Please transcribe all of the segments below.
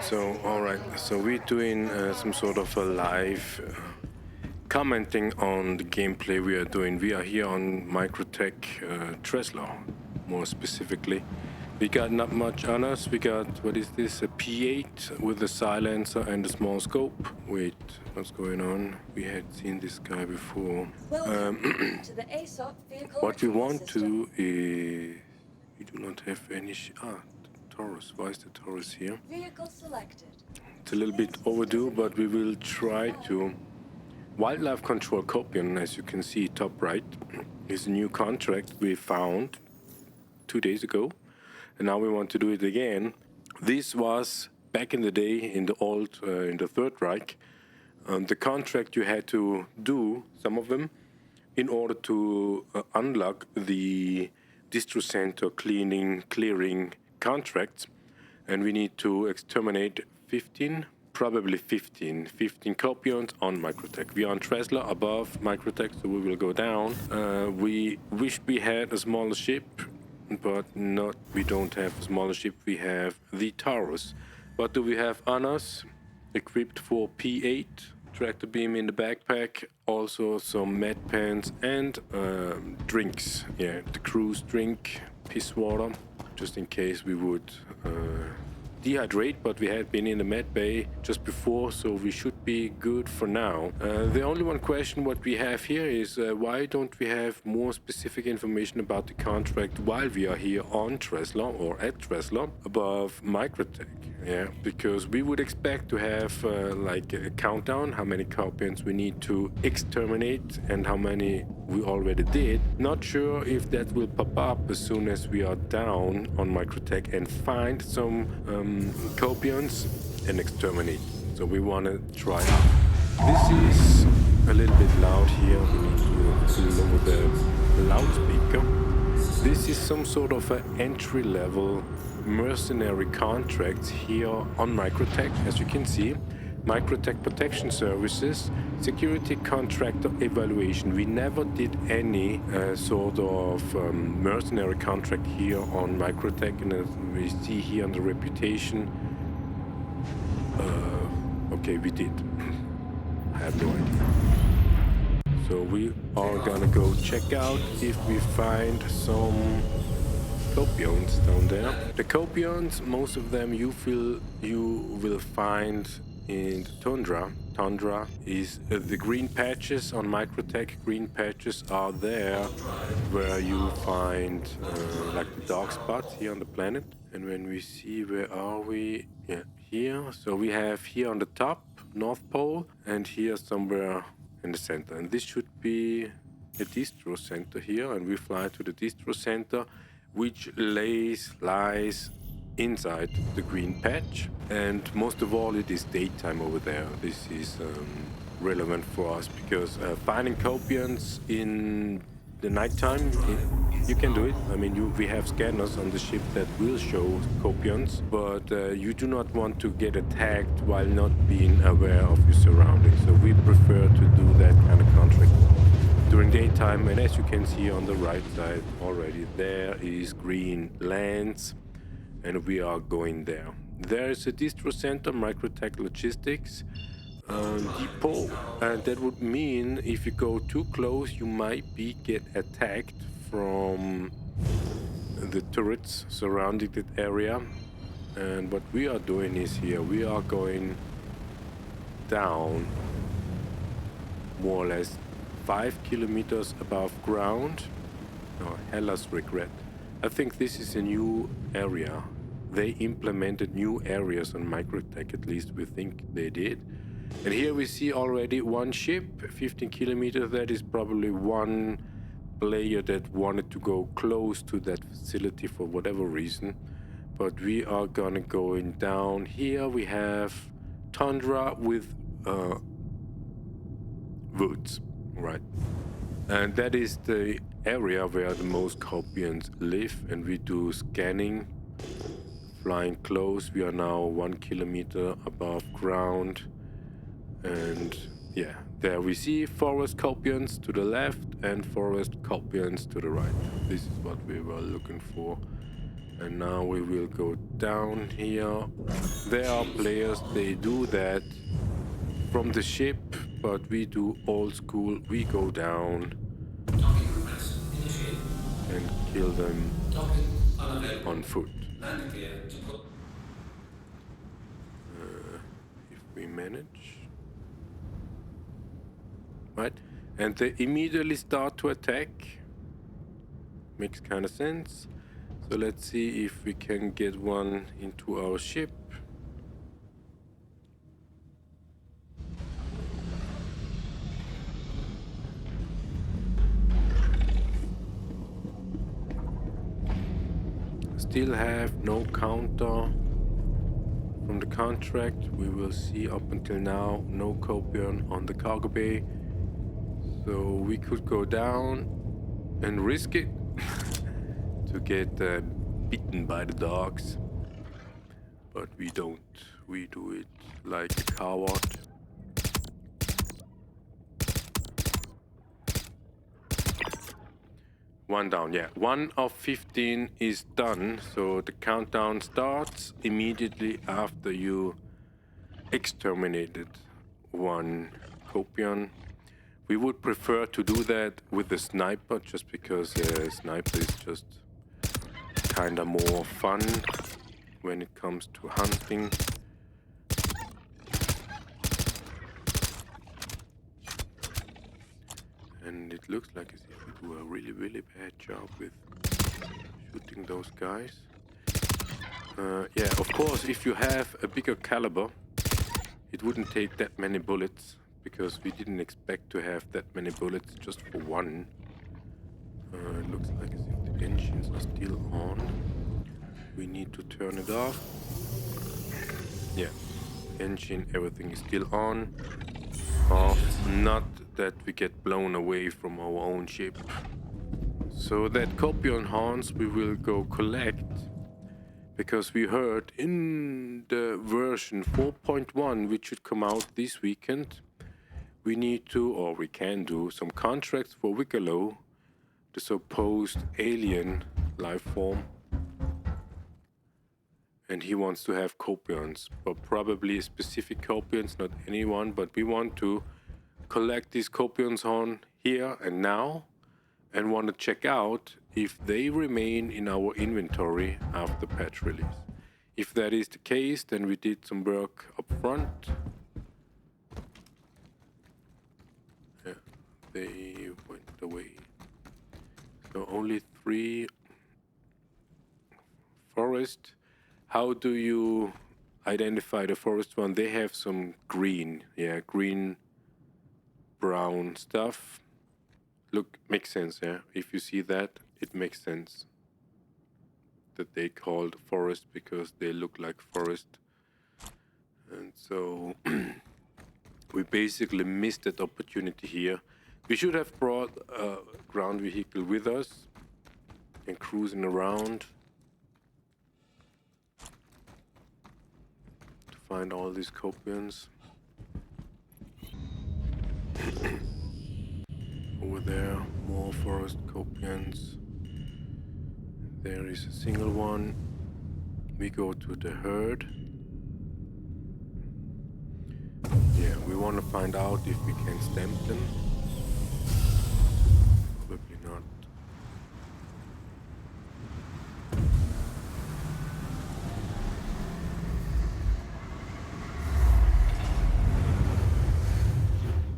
So, alright, so we're doing some sort of a live commenting on the gameplay we are doing. We are here on Microtech Tresla, more specifically. We got not much on us. We got, what is this, a P8 with a silencer and a small scope. Wait, what's going on? We had seen this guy before. What we want to is... We do not have any... Taurus. Why is the Taurus here? Vehicle selected. It's a little bit overdue, but we will try to... Wildlife Control Kopion, as you can see top right, is a new contract we found 2 days ago. And now we want to do it again. This was back in the day in the old, in the Third Reich. The contract you had to do, some of them, in order to unlock the distro center clearing contracts, and we need to exterminate 15 Kopions on Microtech. We are on Tresla above Microtech, so we will go down. We wish we had a smaller ship, but we don't have a smaller ship. We have the Taurus. What do we have on us? Equipped for P8, tractor beam in the backpack, also some med pans and drinks. Yeah, the crew's drink, piss water, just in case we would dehydrate, but we had been in the med bay just before, so we should be good for now. The only one question what we have here is why don't we have more specific information about the contract while we are here on Tresla or at Tresla above Microtech? Yeah, because we would expect to have like a countdown, how many Kopions we need to exterminate and how many we already did. Not sure if that will pop up as soon as we are down on Microtech and find some Kopions and exterminate. So we want to try it. This is a little bit loud here. We need to lower the loudspeaker. This is some sort of an entry-level mercenary contracts here on Microtech. As you can see, Microtech Protection Services, Security Contractor Evaluation. We never did any sort of mercenary contract here on Microtech, and as we see here on the reputation, okay, we did. I have no idea. So we are gonna go check out if we find some Kopions down there. The Kopions, most of them you will find in the tundra. Tundra is the green patches on Microtech. Green patches are there where you find like the dark spots here on the planet. And when we see, where are we? Yeah, here. So we have here on the top, North Pole, and here somewhere in the center. And this should be a distro center here, and we fly to the distro center, which lies inside the green patch. And most of all, it is daytime over there. This is relevant for us because finding Kopions in the nighttime, you can do it. I mean, we have scanners on the ship that will show Kopions, but you do not want to get attacked while not being aware of your surroundings. So we prefer to do that kind of contract during daytime. And as you can see on the right side already, there is green lands, and we are going there. There is a distro center, Microtech Logistics depot, and that would mean if you go too close, you might get attacked from the turrets surrounding that area. And what we are doing is here, we are going down more or less 5 kilometers above ground. Oh, hellas regret. I think this is a new area. They implemented new areas on Microtech, at least we think they did. And here we see already one ship, 15 kilometers. That is probably one player that wanted to go close to that facility for whatever reason. But we are gonna going down. Here we have tundra with woods, right? And that is the area where the most Kopions live, and we do scanning, flying close. We are now 1 kilometer above ground, and yeah, there we see forest Kopions to the left and forest Kopions to the right. This is what we were looking for. And now we will go down here. There are players, they do that from the ship, but we do old school. We go down and kill them on foot. If we manage. Right? And they immediately start to attack. Makes kind of sense. So let's see if we can get one into our ship. Still have no counter from the contract. We will see. Up until now, no Kopion on the cargo bay. So we could go down and risk it to get bitten by the dogs, but we don't. We do it like a coward. One down, yeah. 1 of 15 is done, so the countdown starts immediately after you exterminated one Kopion. We would prefer to do that with the sniper, just because sniper is just kinda more fun when it comes to hunting. And it looks like as if we do a really bad job with shooting those guys. Yeah, of course, if you have a bigger caliber, it wouldn't take that many bullets, because we didn't expect to have that many bullets just for one. It looks like as if the engines are still on. We need to turn it off. Yeah, engine, everything is still on. Off, not that we get blown away from our own ship. So that Kopion horns we will go collect, because we heard in the version 4.1, which should come out this weekend, we need to, or we can do, some contracts for Wickalow, the supposed alien life form. And he wants to have Kopions, but probably specific Kopions, not anyone, but we want to collect these Kopions on here and now, and want to check out if they remain in our inventory after patch release. If that is the case, then we did some work up front. Yeah, they went away. So only 3 forest. How do you identify the forest one? They have some green, yeah, green, brown stuff. Look, makes sense, yeah. If you see that, it makes sense that they called forest, because they look like forest. And so we basically missed that opportunity here. We should have brought a ground vehicle with us and cruising around to find all these Kopions. Over there, more forest Kopions. There is a single one. We go to the herd. Yeah, we want to find out if we can stamp them. Probably not.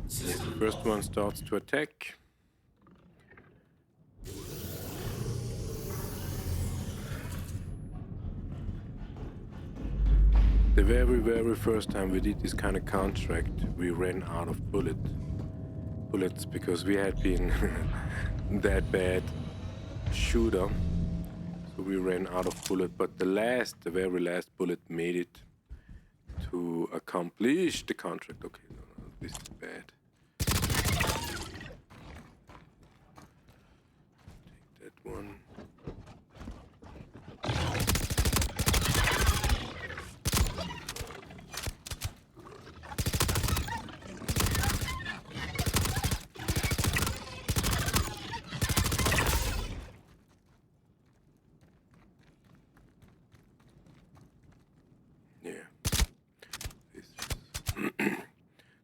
Yeah, the first one starts to attack. The very first time we did this kind of contract, we ran out of bullets, because we had been that bad shooter, so we ran out of bullet. But the very last bullet made it to accomplish the contract. Okay, no, this is bad. Take that one.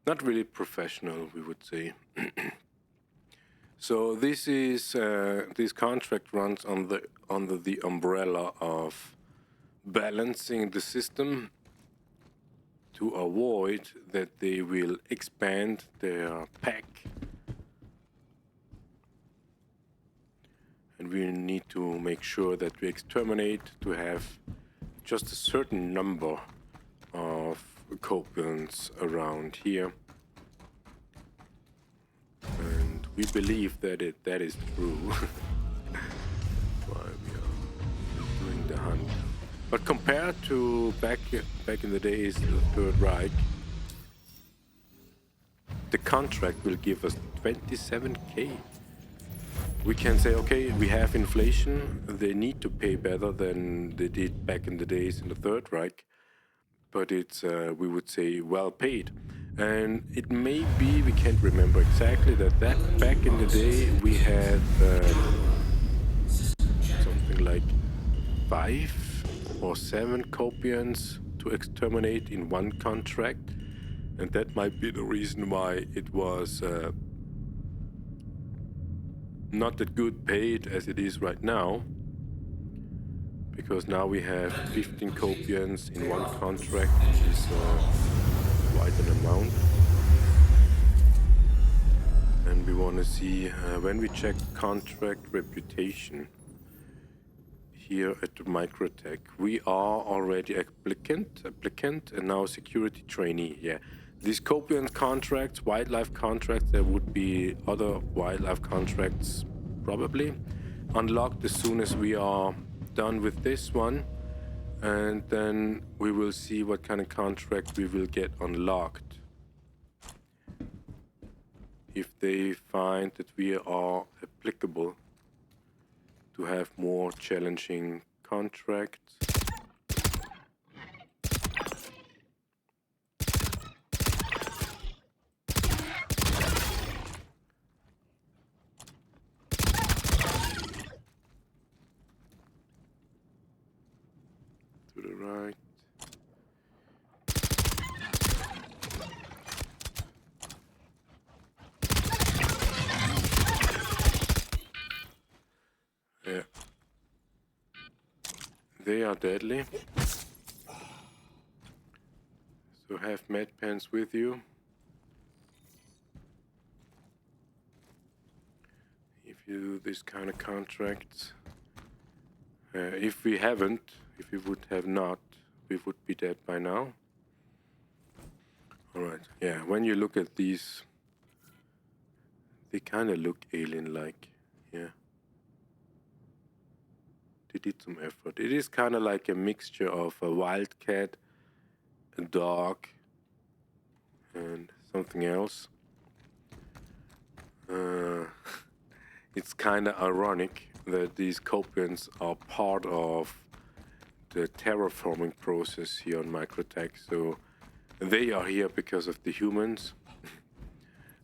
not really professional, we would say. So this is this contract runs under the umbrella of balancing the system to avoid that they will expand their pack, and we need to make sure that we exterminate to have just a certain number of Kopions around here, and we believe that that is true. While we are doing the hunt. But compared to back in the days, the Third Reich, the contract will give us 27k. We can say, okay, we have inflation, they need to pay better than they did back in the days in the Third Reich, but it's, we would say, well paid. And it may be, we can't remember exactly, that back in the day we had something like 5 or 7 Kopions to exterminate in one contract, and that might be the reason why it was not that good paid as it is right now, because now we have 15 Kopions in one contract, which is quite an amount. And we want to see when we check contract reputation here at the Microtech, we are already applicant and now security trainee. Yeah, these Kopion contracts, wildlife contracts, there would be other wildlife contracts probably unlocked as soon as we are done with this one, and then we will see what kind of contract we will get unlocked if they find that we are applicable to have more challenging contracts. To the right. Yeah. They are deadly. So have med pens with you. If you do this kind of contracts. If we haven't, if we would have not, we would be dead by now. Alright, yeah, when you look at these, they kind of look alien-like, yeah. They did some effort. It is kind of like a mixture of a wildcat, a dog, and something else. It's kind of ironic that these Kopions are part of the terraforming process here on Microtech. So they are here because of the humans,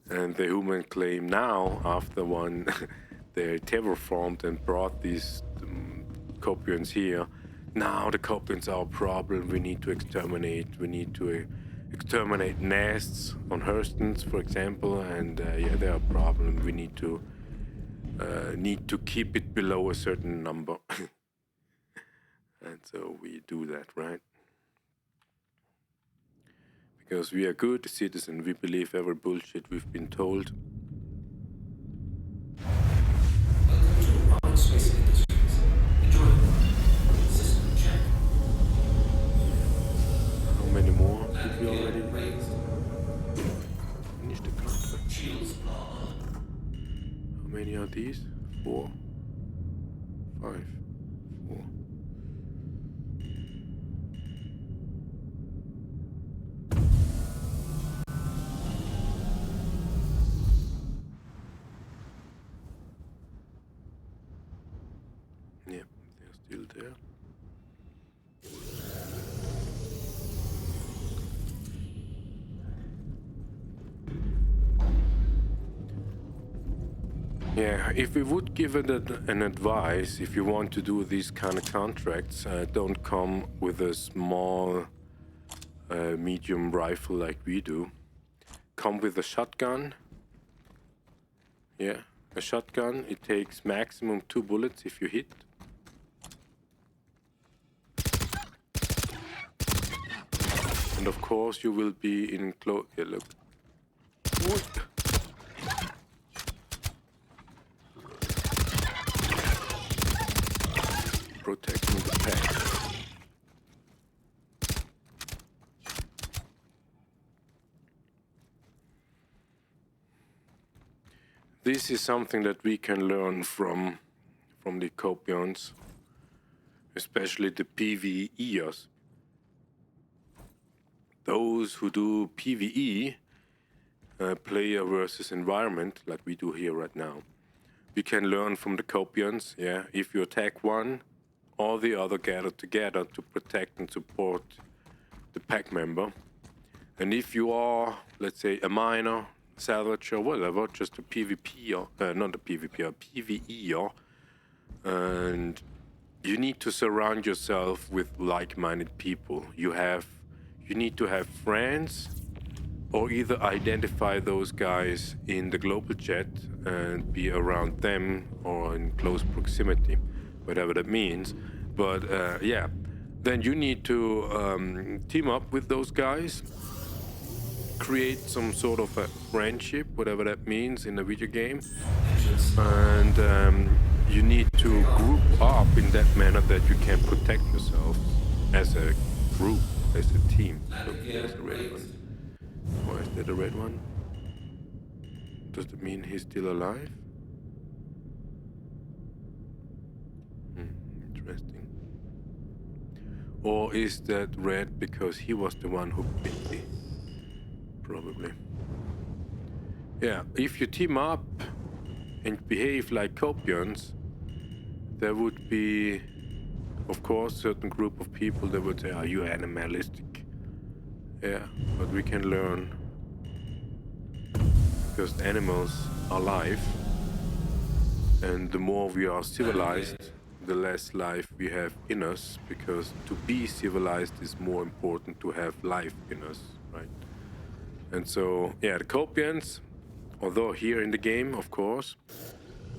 and the human claim now, after one, they terraformed and brought these Kopions here. Now the Kopions are a problem. We need to exterminate. We need to exterminate nests on Hurstons, for example, and yeah, they are a problem. We need to keep it below a certain number. And so we do that, right? Because we are good citizens, we believe every bullshit we've been told. How many more did we already raise? Finish the contract. How many are these? 4, 5, 4. Yeah, they're still there. Yeah, if we would give it an advice, if you want to do these kind of contracts, don't come with a small medium rifle like we do. come with a shotgun. Yeah, a shotgun. It takes maximum 2 bullets if you hit. And of course you will be in close. Yeah, look. What? Protecting the pack. This is something that we can learn from the Kopions, especially the PvE-ers. Those who do PvE, player versus environment, like we do here right now, we can learn from the Kopions. Yeah, if you attack one, all the other gather together to protect and support the pack member. And if you are, let's say, a miner, salvage or whatever, just a PvP-er, not a PvP-er, PvE-er, and you need to surround yourself with like-minded people. You need to have friends, or either identify those guys in the global chat and be around them or in close proximity, whatever that means. But yeah, then you need to team up with those guys, create some sort of a friendship, whatever that means in a video game, and you need to group up in that manner that you can protect yourself as a group, as a team. So there's a red one. Why is that a red one? Does that mean he's still alive? Interesting. Or is that red because he was the one who bit me? Probably. Yeah, if you team up and behave like Kopions, there would be, of course, certain group of people that would say, are you animalistic? Yeah, but we can learn, because animals are life, and the more we are civilized, the less life we have in us, because to be civilized is more important to have life in us, right? And so, yeah, the Kopions, although here in the game, of course,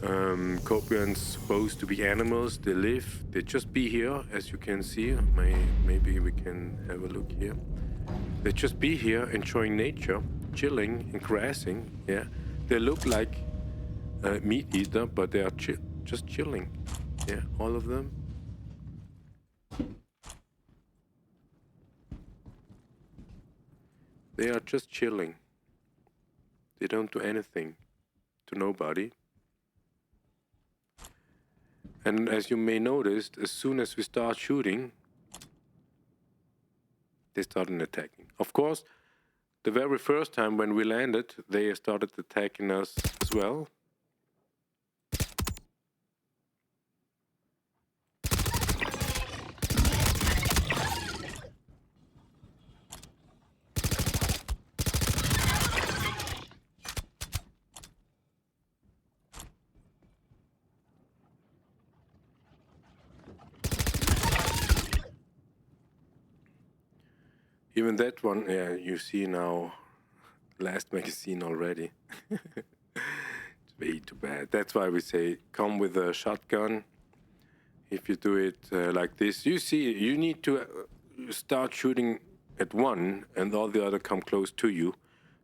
Kopions supposed to be animals. They just be here, as you can see. Maybe we can have a look here. They just be here, enjoying nature, chilling and grassing. Yeah, they look like meat eater, but they are just chilling. Yeah, all of them. They are just chilling. They don't do anything to nobody. And as you may notice, as soon as we start shooting, they started attacking. Of course, the very first time when we landed, they started attacking us as well. Even that one, yeah, you see now, last magazine already. It's way too bad. That's why we say, come with a shotgun. If you do it like this, you see, you need to start shooting at one and all the other come close to you.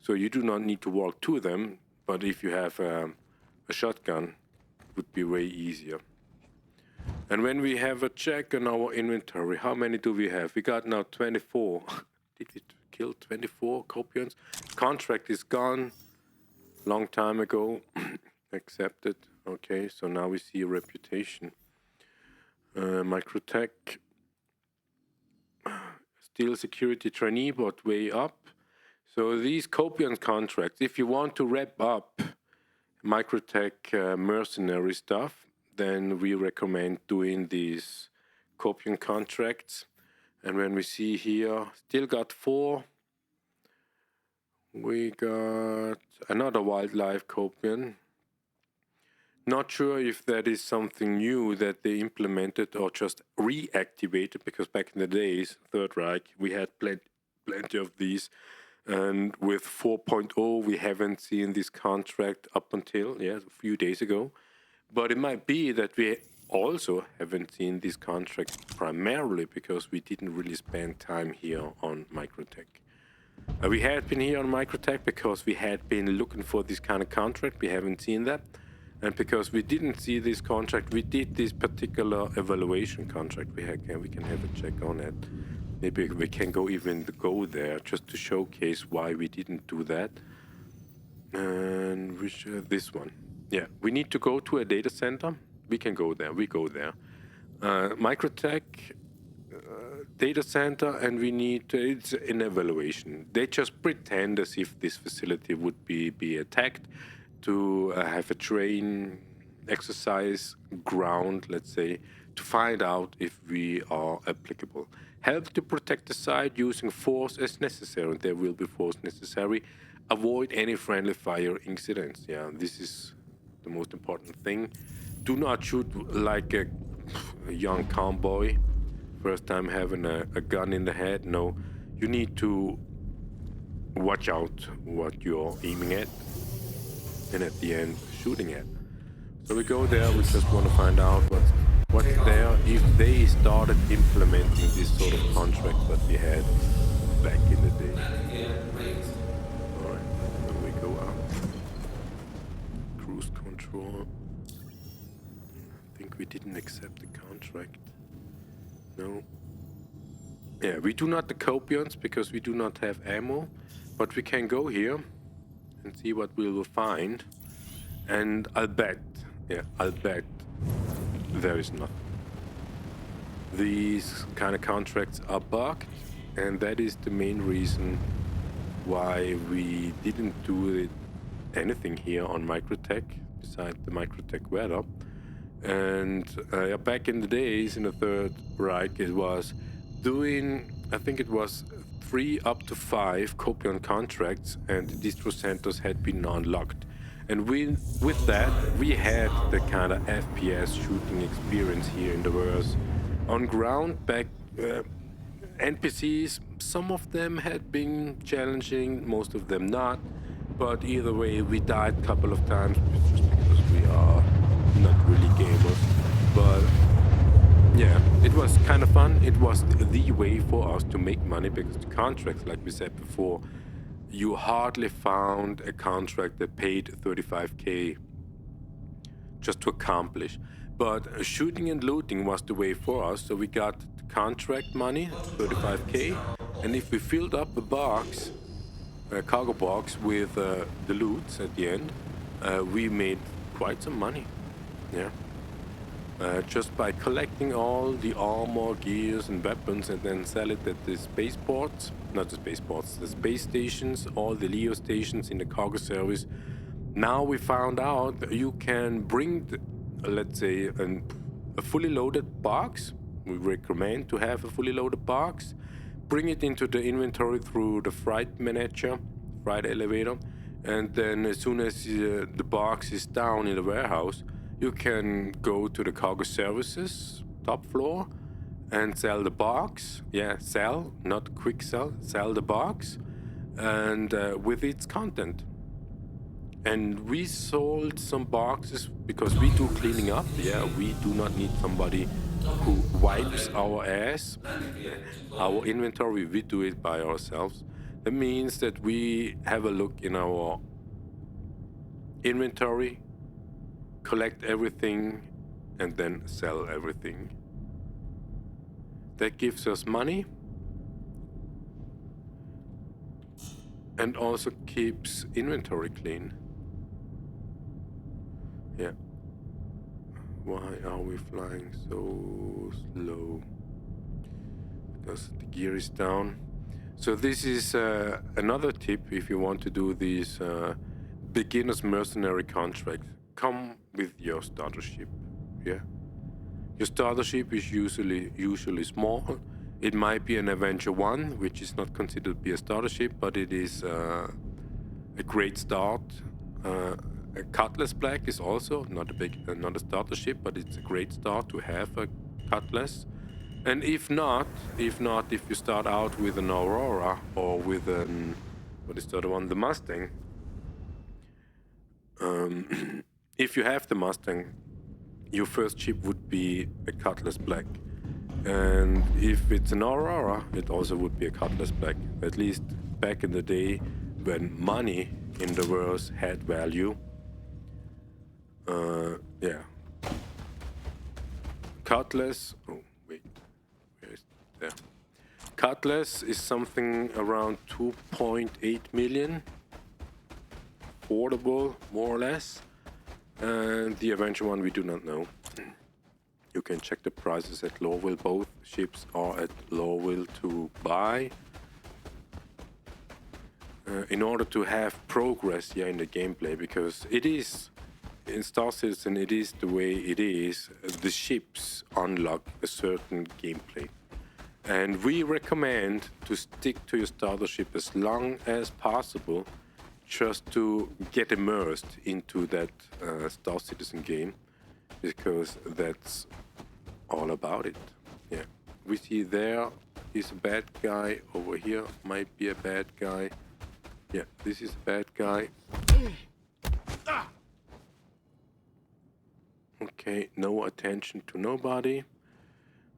So you do not need to walk to them, but if you have a shotgun, it would be way easier. And when we have a check on our inventory, how many do we have? We got now 24. Did we kill 24 Kopions? Contract is gone. Long time ago. Accepted. Okay, so now we see a reputation. Microtech. Still security trainee, but way up. So these Kopion contracts, if you want to wrap up Microtech mercenary stuff, then we recommend doing these Kopion contracts. And when we see here, still got 4. We got another wildlife Kopion. Not sure if that is something new that they implemented or just reactivated, because back in the days, Third Reich, we had plenty of these. And with 4.0, we haven't seen this contract up until, a few days ago. But it might be that we also haven't seen this contract primarily because we didn't really spend time here on Microtech. We had been here on Microtech because we had been looking for this kind of contract. We haven't seen that. And because we didn't see this contract, we did this particular evaluation contract. We can have a check on it. Maybe we can go there just to showcase why we didn't do that. And this one. Yeah, we need to go to a data center. We can go there. We go there. Microtech data center, and we need it's an evaluation. They just pretend as if this facility would be attacked to have a train exercise ground, let's say, to find out if we are applicable. Help to protect the site using force as necessary. There will be force necessary. Avoid any friendly fire incidents. Yeah, this is the most important thing. Do not shoot like a young cowboy, first time having a gun in the head. No, you need to watch out what you're aiming at, and at the end shooting at. So we go there. We just want to find out what's there, if they started implementing this sort of contract that we had back in the day. All right, then we go up. Cruise control. I think we didn't accept the contract. No. Yeah, we do not the Kopions because we do not have ammo, but we can go here and see what we will find. And I'll bet there is nothing. These kind of contracts are bugged, and that is the main reason why we didn't do anything here on Microtech besides the Microtech weather. And back in the days in the Third Reich, it was doing, I think it was 3 up to 5 Kopion contracts, and the distro centers had been unlocked. And with that, we had the kind of FPS shooting experience here in the verse. On ground, back NPCs, some of them had been challenging, most of them not. But either way, we died a couple of times just because we are not really gamers. But yeah, it was kind of fun. It was the way for us to make money because the contracts, like we said before, you hardly found a contract that paid 35k just to accomplish. But shooting and looting was the way for us, so we got the contract money, 35k, and if we filled up a box, a cargo box with the loots at the end, we made quite some money. Yeah. Just by collecting all the armor, gears and weapons and then sell it at the spaceports, not the spaceports, the space stations, all the LEO stations in the cargo service. Now we found out that you can bring, let's say, a fully loaded box. We recommend to have a fully loaded box. Bring it into the inventory through the freight manager, freight elevator, and then as soon as the box is down in the warehouse, you can go to the cargo services, top floor, and sell the box. Yeah, sell, not quick sell, sell the box, and with its content. And we sold some boxes because we do cleaning up. Yeah, we do not need somebody who wipes our ass, our inventory. We do it by ourselves. That means that we have a look in our inventory, collect everything, and then sell everything. That gives us money and also keeps inventory clean. Yeah. Why are we flying so slow? Because the gear is down. So this is another tip if you want to do these beginner's mercenary contracts. Come with your starter ship. Yeah. Your starter ship is usually small. It might be an Avenger 1, which is not considered to be a starter ship, but it is a great start. A Cutlass Black is also not a starter ship, but it's a great start to have a Cutlass. And if you start out with an Aurora or with an What is the other one? The Mustang. If you have the Mustang, your first chip would be a Cutlass Black. And if it's an Aurora, it also would be a Cutlass Black. At least back in the day when money in the world had value. Yeah. Cutlass. Oh, wait. Where is it? There. Cutlass is something around 2.8 million. Affordable, more or less. And the Avenger one we do not know. You can check the prices at Lowville. Both ships are at Lowville to buy. In order to have progress here in the gameplay, because it is, in Star Citizen it is the way it is, the ships unlock a certain gameplay. And we recommend to stick to your starter ship as long as possible, just to get immersed into that Star Citizen game, because that's all about it. Yeah, we see there is a bad guy, over here might be a bad guy. Yeah, this is a bad guy. Okay, no attention to nobody.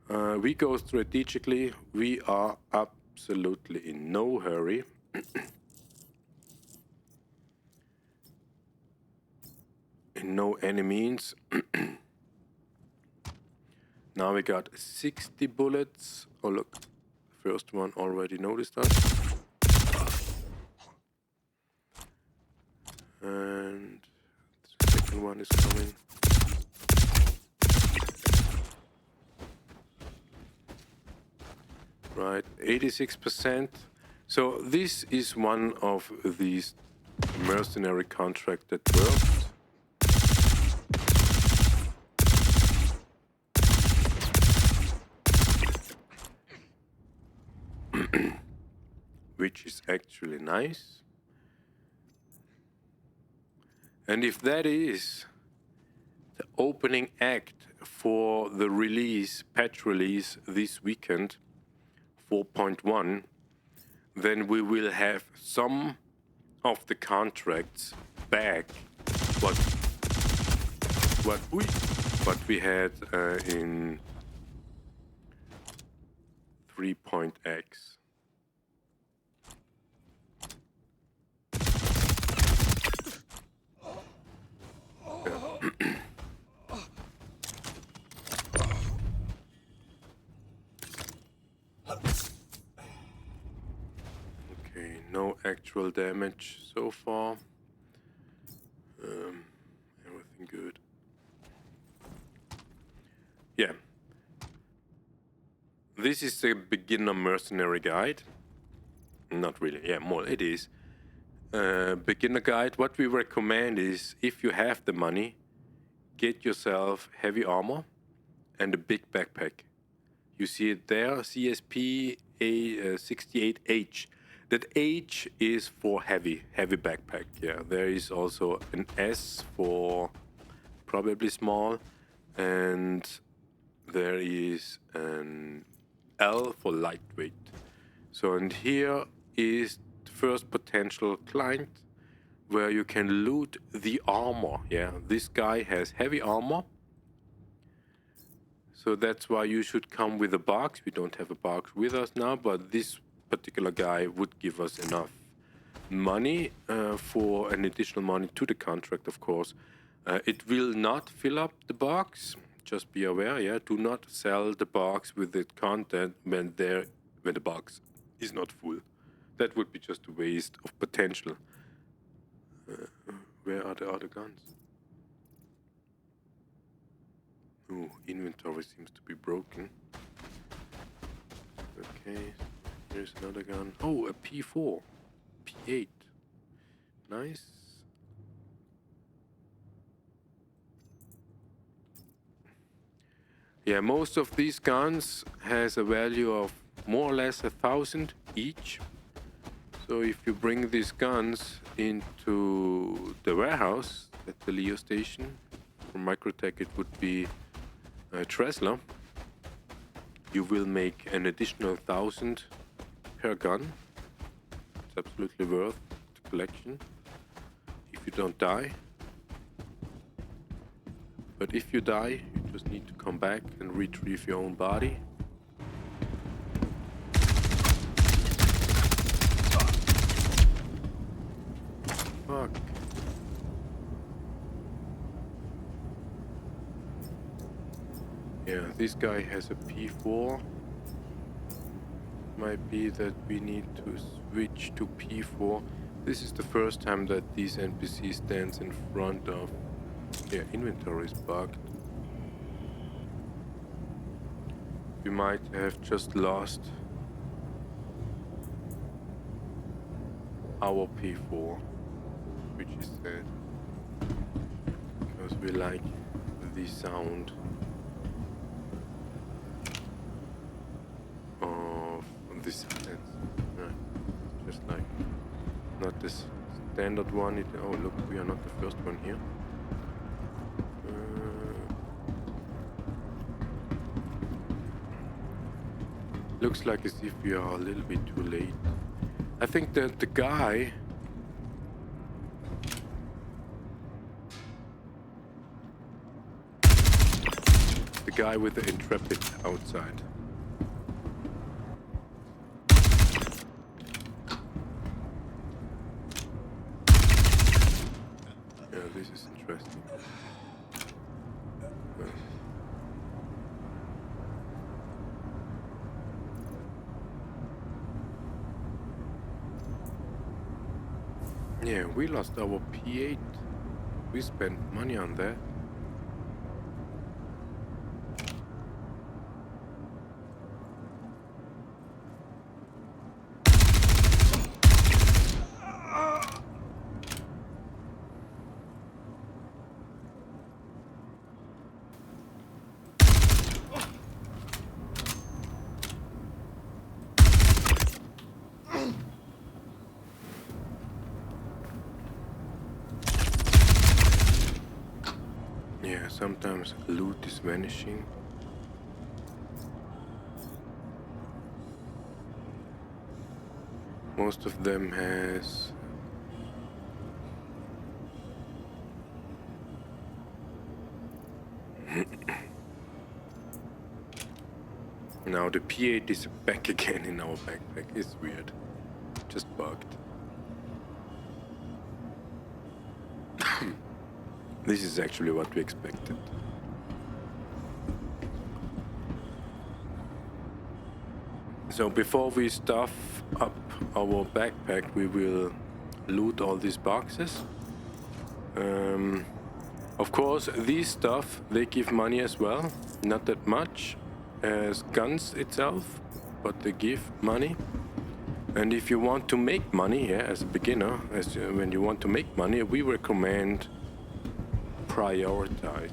We go strategically. We are absolutely in no hurry. In no any means. Now we got 60 bullets. Oh look, first one already noticed us. And the second one is coming. Right, 86%. So this is one of these mercenary contracts that works. Which is actually nice. And if that is the opening act for the release, patch release this weekend, 4.1, then we will have some of the contracts back what we had in 3.x. Okay, no actual damage so far. Everything good. Yeah. This is the beginner mercenary guide. Not really, yeah, more it is. Beginner guide. What we recommend is, if you have the money, get yourself heavy armor and a big backpack. You see it there, CSP A68H. That H is for heavy backpack. Yeah, there is also an S for probably small, and there is an L for lightweight. So, and here is the first potential client where you can loot the armor. Yeah, this guy has heavy armor. So that's why you should come with a box. We don't have a box with us now, but this particular guy would give us enough money for an additional money to the contract, of course. It will not fill up the box. Just be aware, yeah. Do not sell the box with the content when the box is not full. That would be just a waste of potential. Where are the other guns? Oh, inventory seems to be broken. Okay, here's another gun. Oh, a P4. P8. Nice. Yeah, most of these guns has a value of more or less 1,000 each. So if you bring these guns into the warehouse at the Leo station, from Microtech it would be Tresla, you will make an additional 1,000 per gun. It's absolutely worth the collection if you don't die. But if you die, you just need to come back and retrieve your own body. Fuck. Yeah, this guy has a P4. Might be that we need to switch to P4. This is the first time that these NPC stands in front of... Yeah, inventory is bugged. We might have just lost our P4, which is sad, because we like the sound of this sentence. Just like not this standard one. Oh look, we are not the first one here. Looks like as if we are a little bit too late. I think that the guy with the Intrepid outside. Yeah, this is interesting. Yeah, we lost our P8. We spent money on that. Yeah, sometimes loot is vanishing. Most of them has now the P8 is back again in our backpack. It's weird. Just bugged. This is actually what we expected. So before we stuff up our backpack, we will loot all these boxes. Of course, these stuff, they give money as well. Not that much as guns itself, but they give money. And if you want to make money, yeah, as a beginner, when you want to make money, we recommend prioritize.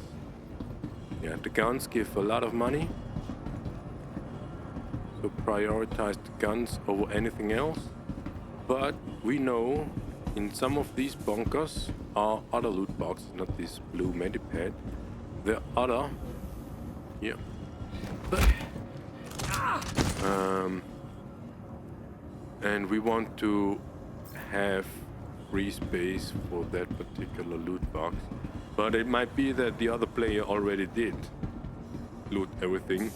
Yeah, the guns give a lot of money, so prioritize the guns over anything else. But we know in some of these bunkers are other loot boxes, not this blue medipad. The other, yeah. And we want to have free space for that particular loot box. But it might be that the other player already did loot everything.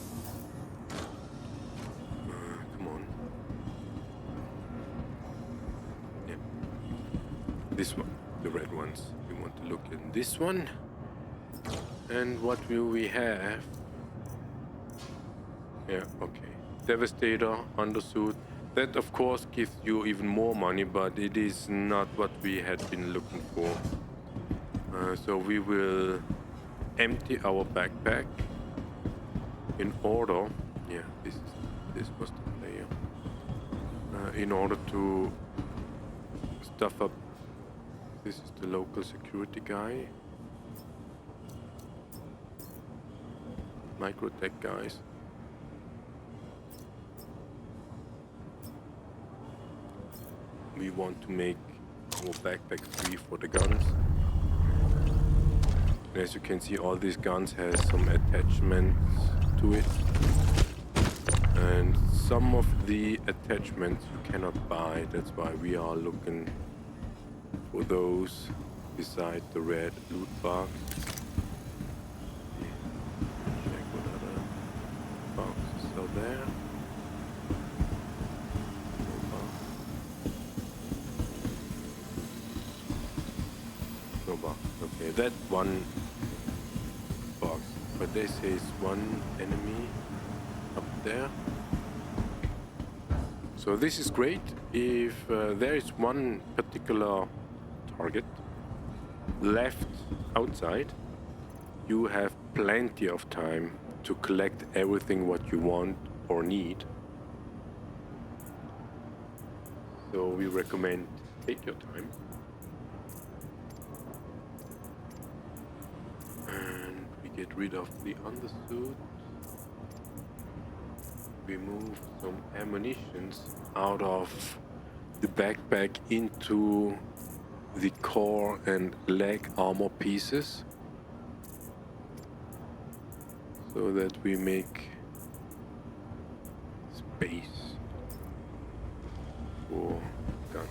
Come on. Yeah. This one, the red ones. We want to look in this one. And what will we have? Yeah, okay. Devastator, undersuit. That of course gives you even more money, but it is not what we had been looking for. So we will empty our backpack in order. Yeah, this was the player. In order to stuff up. This is the local security guy. Microtech guys. We want to make our backpack free for the guns. As you can see, all these guns has some attachments to it, and some of the attachments you cannot buy. That's why we are looking for those beside the red loot box. Check what other boxes are there. No box. No box. Okay, that one box. But this is one enemy up there. So this is great if there is one particular target left outside. You have plenty of time to collect everything what you want or need. So we recommend take your time. And we get rid of the undersuit. We move some ammunitions out of the backpack into the core and leg armor pieces so that we make space for guns.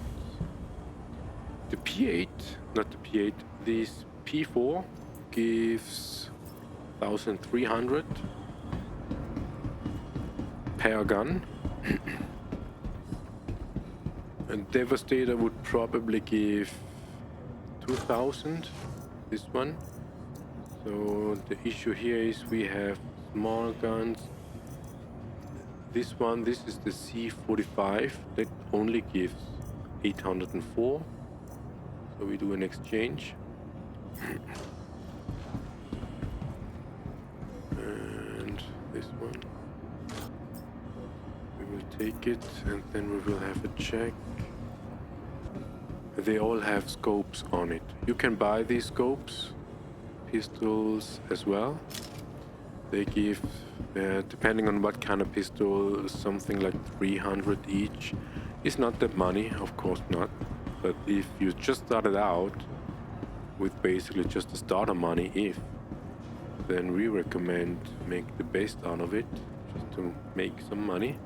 The P8, not the P8, this P4 gives 1300 per gun. And Devastator would probably give 2000, this one. So the issue here is we have small guns. This one, this is the C45, that only gives 804. So we do an exchange. And this one. Take it and then we will have a check. They all have scopes on it. You can buy these scopes, pistols as well. They give, depending on what kind of pistol, something like 300 each. It's not that money, of course not. But if you just started out with basically just the starter money, then we recommend make the best out of it, just to make some money.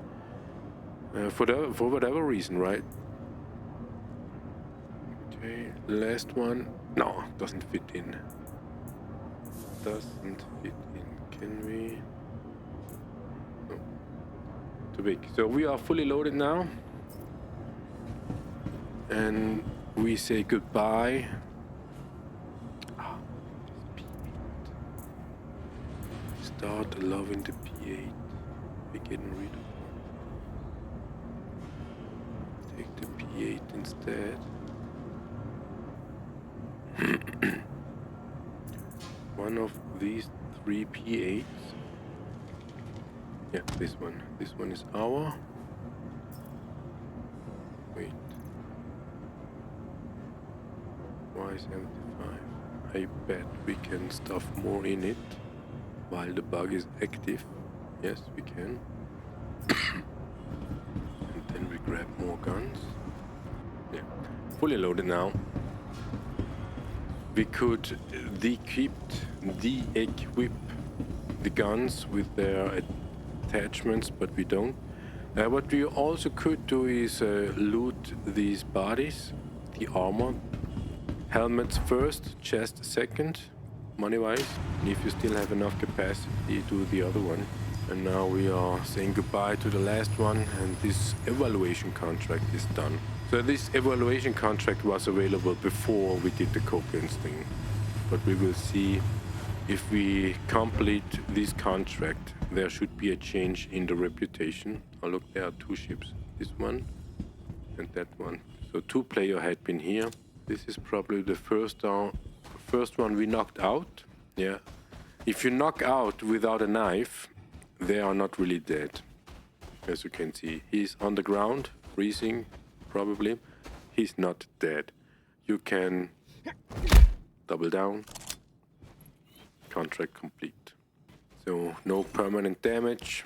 For whatever reason, right? Okay, last one. No, doesn't fit in. Doesn't fit in. Can we? No. Too big. So we are fully loaded now. And we say goodbye. Start loving the P8. We're getting rid of the P8 instead. One of these 3 P8s. Yeah, this one. This one is our. Wait. Why 75? I bet we can stuff more in it while the bug is active. Yes, we can. Then we grab more guns. Yeah, fully loaded now. We could de-equip the guns with their attachments, but we don't. What we also could do is loot these bodies, the armor. Helmets first, chest second, money-wise. And if you still have enough capacity, do the other one. And now we are saying goodbye to the last one, and this evaluation contract is done. So this evaluation contract was available before we did the Kopions thing. But we will see if we complete this contract, there should be a change in the reputation. Oh look, there are 2 ships. This one and that one. So 2 players had been here. This is probably the first one we knocked out. Yeah. If you knock out without a knife, they are not really dead. As you can see, he's on the ground, freezing, probably. He's not dead. You can double down. Contract complete. So no permanent damage.